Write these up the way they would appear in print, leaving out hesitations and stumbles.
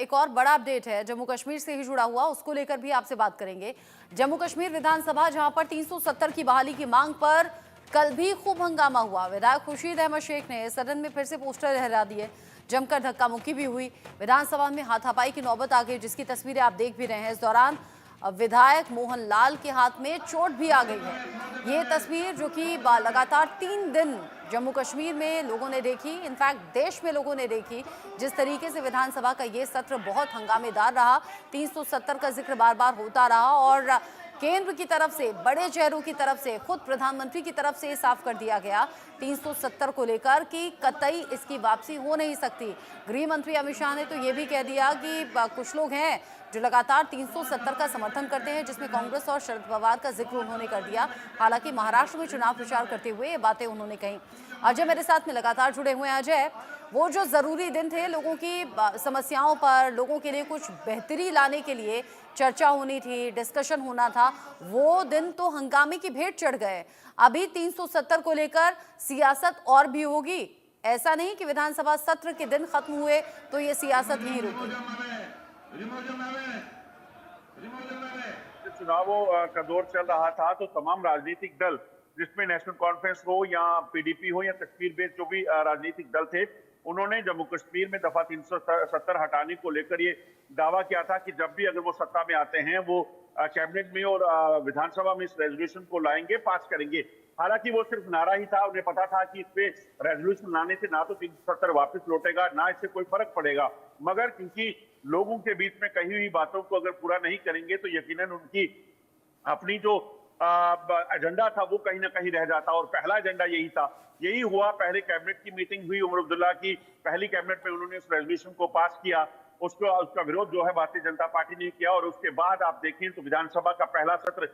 एक और बड़ा अपडेट है जम्मू कश्मीर से ही जुड़ा हुआ, उसको लेकर भी आपसे बात करेंगे। जम्मू कश्मीर विधानसभा जहां पर 370 की बहाली की मांग पर कल भी खूब हंगामा हुआ। विधायक खुर्शीद अहमद शेख ने सदन में फिर से पोस्टर लहरा दिए, जमकर धक्का मुक्की भी हुई। विधानसभा में हाथापाई की नौबत आ गई, जिसकी तस्वीरें आप देख भी रहे हैं। इस दौरान विधायक मोहन लाल के हाथ में चोट भी आ गई है। ये तस्वीर जो कि लगातार 3 दिन जम्मू कश्मीर में लोगों ने देखी, इनफैक्ट देश में लोगों ने देखी, जिस तरीके से विधानसभा का ये सत्र बहुत हंगामेदार रहा। 370 का जिक्र बार बार होता रहा और केंद्र की तरफ से, बड़े चेहरों की तरफ से, खुद प्रधानमंत्री की तरफ से साफ कर दिया गया 370 को लेकर कि कतई इसकी वापसी हो नहीं सकती। गृह मंत्री अमित शाह ने तो ये भी कह दिया कि कुछ लोग हैं जो लगातार 370 का समर्थन करते हैं, जिसमें कांग्रेस और शरद पवार का जिक्र उन्होंने कर दिया। हालांकि महाराष्ट्र में चुनाव प्रचार करते हुए ये बातें उन्होंने कही। अजय मेरे साथ में लगातार जुड़े हुए हैं। अजय, वो जो जरूरी दिन थे, लोगों की समस्याओं पर, लोगों के लिए कुछ बेहतरी लाने के लिए चर्चा होनी थी, डिस्कशन होना था, वो दिन तो हंगामे की भेंट चढ़ गए। अभी 370 को लेकर सियासत और भी होगी। ऐसा नहीं कि विधानसभा सत्र के दिन खत्म हुए तो ये सियासत यहीं रुकी। चुनावों का दौर चल रहा था तो तमाम राजनीतिक दल, जिसमें नेशनल कॉन्फ्रेंस हो या पीडीपी हो या कश्मीर बेस्ड जो भी राजनीतिक दल थे, उन्होंने जम्मू कश्मीर में दफा 370 हटाने को लेकर ये दावा किया था कि जब भी अगर वो सत्ता में आते हैं वो कैबिनेट में और विधानसभा में इस रेजोल्यूशन को लाएंगे, पास करेंगे। हालांकि वो सिर्फ नारा ही था, उन्हें पता था कि इस पे रेजोल्यूशन लाने से ना तो 370 वापस लौटेगा, ना इससे कोई फर्क पड़ेगा। मगर क्योंकि लोगों के बीच में कही हुई बातों को अगर पूरा नहीं करेंगे तो यकीनन उनकी अपनी जो एजेंडा था वो कहीं ना कहीं रह जाता। और पहला एजेंडा यही था, यही हुआ। पहले कैबिनेट की मीटिंग हुई, उमर अब्दुल्ला की पहली कैबिनेट में उन्होंने उस रेजोल्यूशन को पास किया। उसका विरोध जो है भारतीय जनता पार्टी ने किया और उसके बाद आप देखें तो विधानसभा का पहला सत्र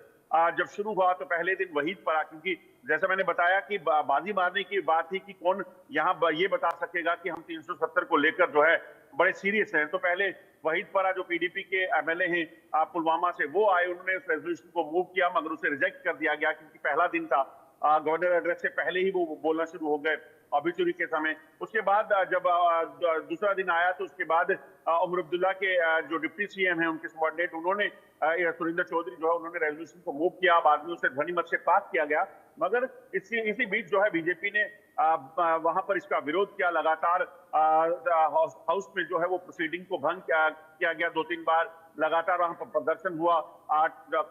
जब शुरू हुआ तो पहले दिन वहीद पड़ा, क्योंकि जैसा मैंने बताया कि बाजी मारने की बात थी कि कौन यहाँ ये बता सकेगा कि हम 370 को लेकर जो है बड़े सीरियस हैं। तो पहले वहीद परा जो पीडीपी के एमएलए हैं पुलवामा से, वो आए, उन्होंने उस रेजोल्यूशन को मूव किया, मगर उसे रिजेक्ट कर दिया गया क्योंकि पहला दिन था। गवर्नर एड्रेस से पहले ही वो बोलना शुरू हो गए ऑबिचुरी के समय। उसके बाद जब दूसरा दिन आया तो उसके बाद उमर अब्दुल्ला के जो डिप्टी सीएम हैं, उनके सबऑर्डिनेट, उन्होंने सुरेंद्र चौधरी जो है, उन्होंने रेजोल्यूशन को मूव किया। बाद में उसे ध्वनि मत से पास किया गया। मगर इसी बीच जो है बीजेपी ने वहां पर इसका विरोध किया। लगातार हाउस में जो है वो प्रोसीडिंग को भंग किया गया 2-3 बार। लगातार वहां पर प्रदर्शन हुआ।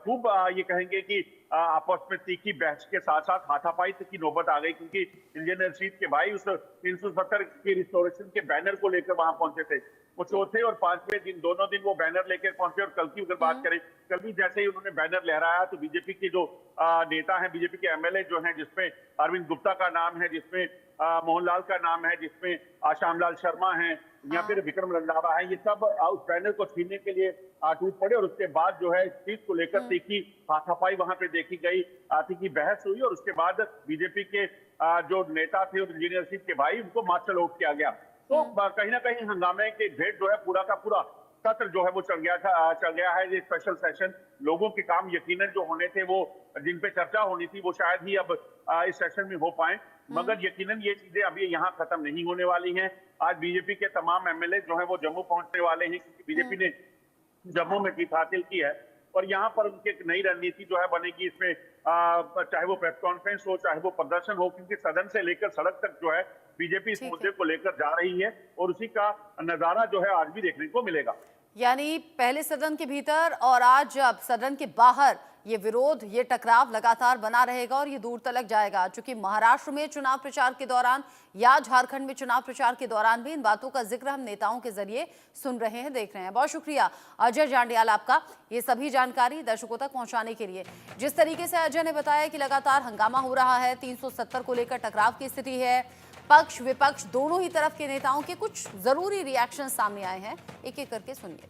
खूब ये कहेंगे कि आपस में तीखी बहस के साथ साथ हाथापाई तक की नौबत आ गई, क्योंकि इंडियन रशीद के भाई उस 370 की रिस्टोरेशन के बैनर को लेकर वहां पहुंचे थे। वो चौथे और पांचवें दिन, दोनों दिन वो बैनर लेकर पहुंचे। और कल की अगर बात करें, कल भी जैसे ही उन्होंने बैनर लहराया तो बीजेपी के जो नेता हैं, बीजेपी के एमएलए जो हैं, जिसमें अरविंद गुप्ता का नाम है, जिसमें मोहनलाल का नाम है, जिसमें श्यामलाल शर्मा है या फिर विक्रम रंधावा है, ये सब उस बैनर को छीनने के लिए टूट पड़े। और उसके बाद जो है इस चीज को लेकर तीखी हाथापाई वहां पे देखी गई, तीखी बहस हुई। और उसके बाद बीजेपी के जो नेता थे और इंजीनियर रशीद के भाई, उनको मार्शल आउट किया गया। तो कहीं ना कहीं हंगामे के भेंट जो है पूरा का पूरा सत्र जो है वो चल गया है। ये स्पेशल सेशन, लोगों के काम यकीनन जो होने थे, वो जिन पे चर्चा होनी थी, वो शायद ही अब इस सेशन में हो पाए। मगर यकीनन ये चीजें अभी यहाँ खत्म नहीं होने वाली हैं। आज बीजेपी के तमाम एमएलए जो है वो जम्मू पहुंचने वाले हैं, क्योंकि बीजेपी ने जम्मू में जीत हासिल की है। और यहाँ पर उनकी एक नई रणनीति जो है बनेगी। इसमें चाहे वो प्रेस कॉन्फ्रेंस हो, चाहे वो प्रदर्शन हो, क्योंकि सदन से लेकर सड़क तक जो है बीजेपी इस मुद्दे को लेकर जा रही है। और उसी का नजारा जो है आज भी देखने को मिलेगा। यानी पहले सदन के भीतर और आज अब सदन के बाहर ये विरोध, ये टकराव लगातार बना रहेगा और ये दूर तक जाएगा। चूंकि महाराष्ट्र में चुनाव प्रचार के दौरान या झारखंड में चुनाव प्रचार के दौरान भी इन बातों का जिक्र हम नेताओं के जरिए सुन रहे हैं, देख रहे हैं। बहुत शुक्रिया अजय जांडियाल आपका, ये सभी जानकारी दर्शकों तक पहुंचाने के लिए। जिस तरीके से अजय ने बताया कि लगातार हंगामा हो रहा है, 370 को लेकर टकराव की स्थिति है, पक्ष विपक्ष दोनों ही तरफ के नेताओं के कुछ जरूरी रिएक्शन सामने आए हैं, एक एक करके सुनिए।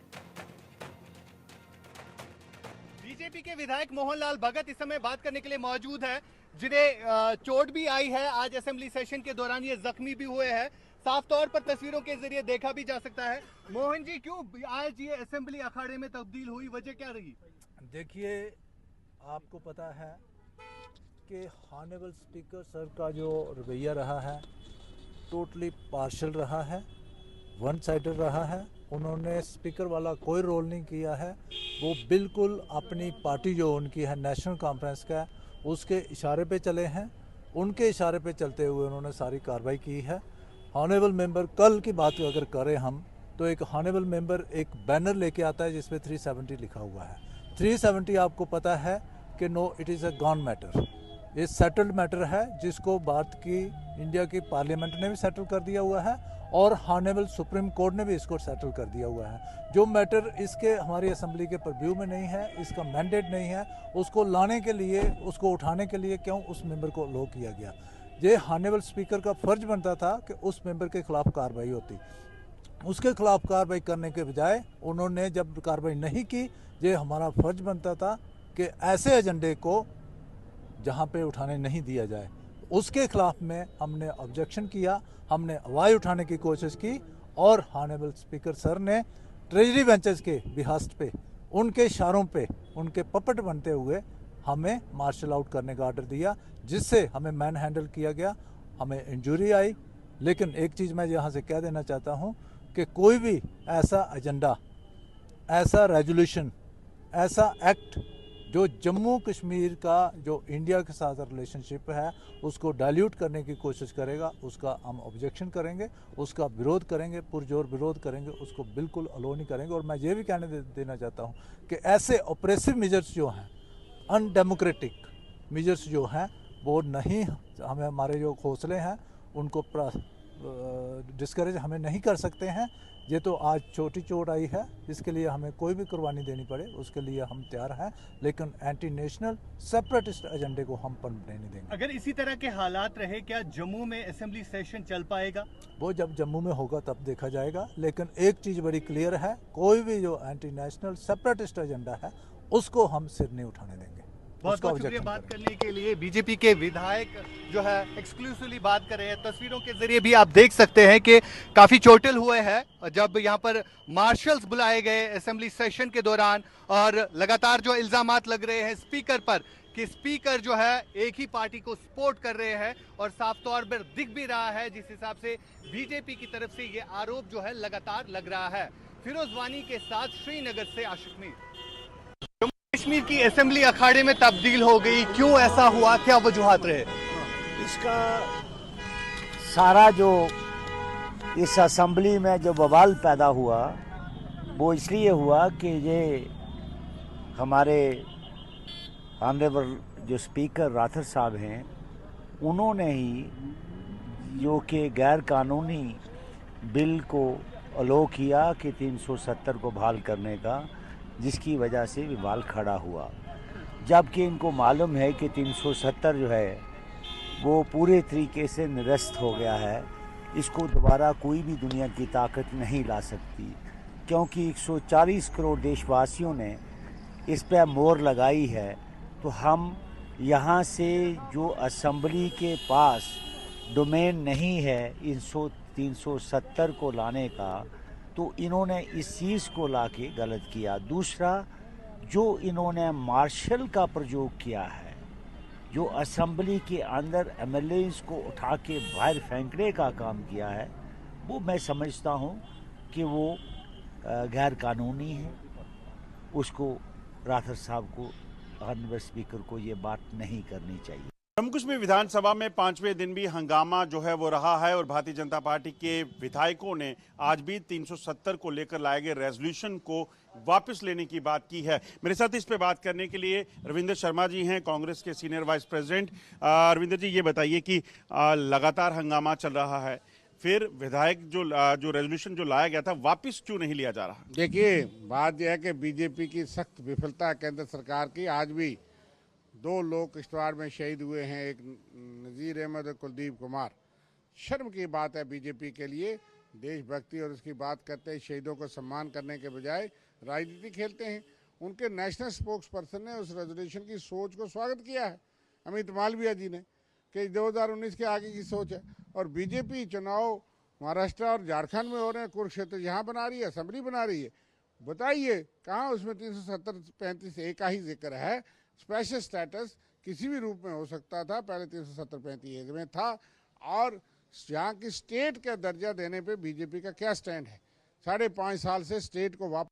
बीजेपी के विधायक मोहनलाल भगत इस समय बात करने के लिए मौजूद है, जिन्हें चोट भी आई है। आज असेंबली सेशन के दौरान ये जख्मी भी हुए हैं, साफ तौर पर तस्वीरों के जरिए देखा भी जा सकता है। मोहन जी, क्यों आज ये असेंबली अखाड़े में तब्दील हुई, वजह क्या रही? देखिए, आपको पता है कि हॉनरेबल स्पीकर सर का जो रवैया रहा है टोटली पार्शल रहा है। वन साइडेड रहा है। उन्होंने स्पीकर वाला कोई रोल नहीं किया है। वो बिल्कुल अपनी पार्टी जो उनकी है नेशनल कॉन्फ्रेंस का, उसके इशारे पे चले हैं। उनके इशारे पे चलते हुए उन्होंने सारी कार्रवाई की है। हॉनेबल मेंबर कल की बात अगर करें हम, तो एक हॉनेबल मेंबर एक बैनर लेके आता है जिसमें 370 लिखा हुआ है। 370 आपको पता है कि no, it is a gone matter. ये सेटल्ड मैटर है जिसको भारत की, इंडिया की पार्लियामेंट ने भी सेटल कर दिया हुआ है और हॉनेबल सुप्रीम कोर्ट ने भी इसको सेटल कर दिया हुआ है। जो मैटर इसके हमारी असेंबली के परव्यू में नहीं है, इसका मैंडेट नहीं है, उसको लाने के लिए, उसको उठाने के लिए क्यों उस मेंबर को लो किया गया। ये हॉनेबल स्पीकर का फर्ज बनता था कि उस मेंबर के खिलाफ कार्रवाई होती। उसके खिलाफ कार्रवाई करने के बजाय उन्होंने जब कार्रवाई नहीं की, ये हमारा फर्ज बनता था कि ऐसे एजेंडे को जहाँ पे उठाने नहीं दिया जाए। उसके खिलाफ में हमने ऑब्जेक्शन किया, हमने आवाज़ उठाने की कोशिश की और हॉनेबल स्पीकर सर ने ट्रेजरी बेंचेस के बिहास्ट पे, उनके इशारों पे, उनके पपट बनते हुए हमें मार्शल आउट करने का ऑर्डर दिया, जिससे हमें मैन हैंडल किया गया, हमें इंजरी आई। लेकिन एक चीज़ मैं यहाँ से कह देना चाहता हूँ कि कोई भी ऐसा एजेंडा, ऐसा रेजोल्यूशन, ऐसा एक्ट जो जम्मू कश्मीर का, जो इंडिया के साथ रिलेशनशिप है, उसको डाइल्यूट करने की कोशिश करेगा, उसका हम ऑब्जेक्शन करेंगे, उसका विरोध करेंगे, पुरजोर विरोध करेंगे, उसको बिल्कुल अलो नहीं करेंगे। और मैं ये भी कहने देना चाहता हूँ कि ऐसे ऑपरेसिव मेजर्स जो हैं, अनडेमोक्रेटिक मेजर्स जो हैं, वो नहीं, हमें हमारे जो हौसले हैं उनको डिस्करेज हमें नहीं कर सकते हैं। ये तो आज छोटी चोट आई है, इसके लिए हमें कोई भी कुर्बानी देनी पड़े उसके लिए हम तैयार हैं, लेकिन एंटी नेशनल सेपरेटिस्ट एजेंडे को हम पनपने नहीं देंगे। अगर इसी तरह के हालात रहे, क्या जम्मू में असेंबली सेशन चल पाएगा? वो जब जम्मू में होगा तब देखा जाएगा। लेकिन एक चीज़ बड़ी क्लियर है, कोई भी जो एंटी नेशनल सेपरेटिस्ट एजेंडा है उसको हम सिर नहीं उठाने देंगे। बहुत बहुत शुक्रिया बात करने के लिए। बीजेपी के विधायक जो है एक्सक्लूसिवली बात कर रहे हैं। तस्वीरों के जरिए भी आप देख सकते हैं कि काफी चोटिल हुए हैं जब यहाँ पर मार्शल्स बुलाए गए असेंबली सेशन के दौरान, और लगातार जो इल्जामात लग रहे हैं स्पीकर पर कि स्पीकर जो है एक ही पार्टी को सपोर्ट कर रहे हैं, और साफ तौर पर दिख भी रहा है जिस हिसाब से बीजेपी की तरफ से ये आरोप जो है लगातार लग रहा है। फिरोज वानी के साथ श्रीनगर से आशिक मीर। कश्मीर की असेंबली अखाड़े में तब्दील हो गई, क्यों ऐसा हुआ, क्या वजूहात रहे? इसका सारा जो इस असेंबली में जो बवाल पैदा हुआ वो इसलिए हुआ कि ये हमारे ऑनरेबल जो स्पीकर राठौर साहब हैं, उन्होंने ही जो कि गैर कानूनी बिल को अलो किया कि 370 को बहाल करने का, जिसकी वजह से विवाद खड़ा हुआ। जबकि इनको मालूम है कि 370 जो है वो पूरे तरीके से निरस्त हो गया है, इसको दोबारा कोई भी दुनिया की ताकत नहीं ला सकती, क्योंकि 140 करोड़ देशवासियों ने इस पर मोहर लगाई है। तो हम यहाँ से जो असेंबली के पास डोमेन नहीं है इन 370 को लाने का, तो इन्होंने इस चीज़ को लाके गलत किया। दूसरा, जो इन्होंने मार्शल का प्रयोग किया है, जो असेंबली के अंदर एमएलएस को उठा के बाहर फेंकने का काम किया है, वो मैं समझता हूँ कि वो गैर कानूनी है। उसको राठौर साहब को, ऑनरेबल स्पीकर को ये बात नहीं करनी चाहिए। जम्मू कश्मीर विधानसभा में 5वें दिन भी हंगामा जो है वो रहा है और भारतीय जनता पार्टी के विधायकों ने आज भी 370 को लेकर लाए गए रेजोल्यूशन को वापस लेने की बात की है। मेरे साथ इस पे बात करने के लिए रविंद्र शर्मा जी हैं, कांग्रेस के सीनियर वाइस प्रेसिडेंट। रविंद्र जी, ये बताइए कि लगातार हंगामा चल रहा है, फिर विधायक जो रेजोल्यूशन जो लाया गया था वापस क्यों नहीं लिया जा रहा? देखिए, बात यह है कि बीजेपी की सख्त विफलता है केंद्र सरकार की। आज भी 2 लोग किश्तवाड़ में शहीद हुए हैं, एक नज़ीर अहमद और कुलदीप कुमार। शर्म की बात है बीजेपी के लिए। देशभक्ति और उसकी बात करते हैं, शहीदों को सम्मान करने के बजाय राजनीति खेलते हैं। उनके नेशनल स्पोक्स पर्सन ने उस रेजोल्यूशन की सोच को स्वागत किया है, अमित मालवीय जी ने, कि 2019 के आगे की सोच है। और बीजेपी चुनाव महाराष्ट्र और झारखंड में हो रहे हैं, कुरुक्षेत्र यहाँ बना रही है, असेंबली बना रही है। बताइए कहाँ उसमें 370-35 का ही जिक्र है। स्पेशल स्टेटस किसी भी रूप में हो सकता था, पहले 370-35 में था, और यहाँ की स्टेट का दर्जा देने पे बीजेपी का क्या स्टैंड है? 5.5 साल से स्टेट को वापस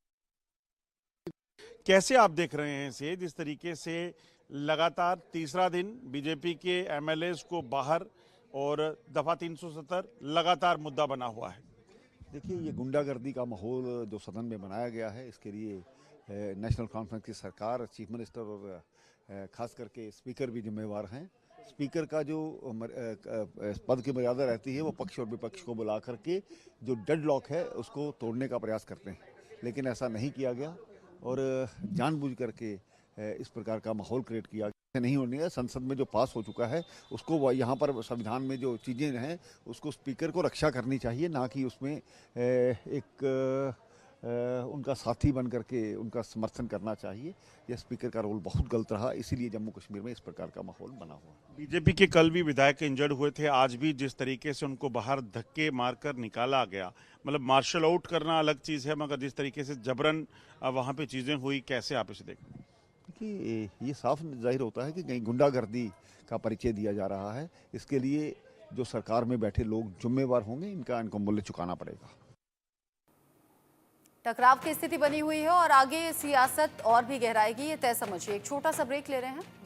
कैसे आप देख रहे हैं इसे, जिस तरीके से लगातार तीसरा दिन बीजेपी के एमएलएस को बाहर और दफा 370 लगातार मुद्दा बना हुआ है? देखिए, ये गुंडागर्दी का माहौल जो सदन में बनाया गया है, इसके लिए नेशनल कॉन्फ्रेंस की सरकार, चीफ मिनिस्टर और खास करके स्पीकर भी जिम्मेवार हैं। स्पीकर का जो पद की मर्यादा रहती है, वो पक्ष और विपक्ष को बुला करके जो डेडलॉक है उसको तोड़ने का प्रयास करते हैं, लेकिन ऐसा नहीं किया गया और जानबूझ करके इस प्रकार का माहौल क्रिएट किया गया। नहीं होनी है। संसद में जो पास हो चुका है उसको यहाँ पर संविधान में जो चीज़ें हैं उसको स्पीकर को रक्षा करनी चाहिए, ना कि उसमें एक उनका साथी बन करके उनका समर्थन करना चाहिए। यह स्पीकर का रोल बहुत गलत रहा, इसीलिए जम्मू कश्मीर में इस प्रकार का माहौल बना हुआ। बीजेपी के कल भी विधायक इंजर्ड हुए थे, आज भी जिस तरीके से उनको बाहर धक्के मारकर निकाला गया, मतलब मार्शल आउट करना अलग चीज़ है, मगर जिस तरीके से जबरन वहाँ पे चीज़ें हुई, कैसे आप इसे देखते हैं? देखिए, ये साफ जाहिर होता है कि कहीं गुंडागर्दी का परिचय दिया जा रहा है। इसके लिए जो सरकार में बैठे लोग जिम्मेवार होंगे, इनको मूल्य चुकाना पड़ेगा। टकराव की स्थिति बनी हुई है और आगे सियासत और भी गहराएगी, ये तय समझिए। एक छोटा सा ब्रेक ले रहे हैं।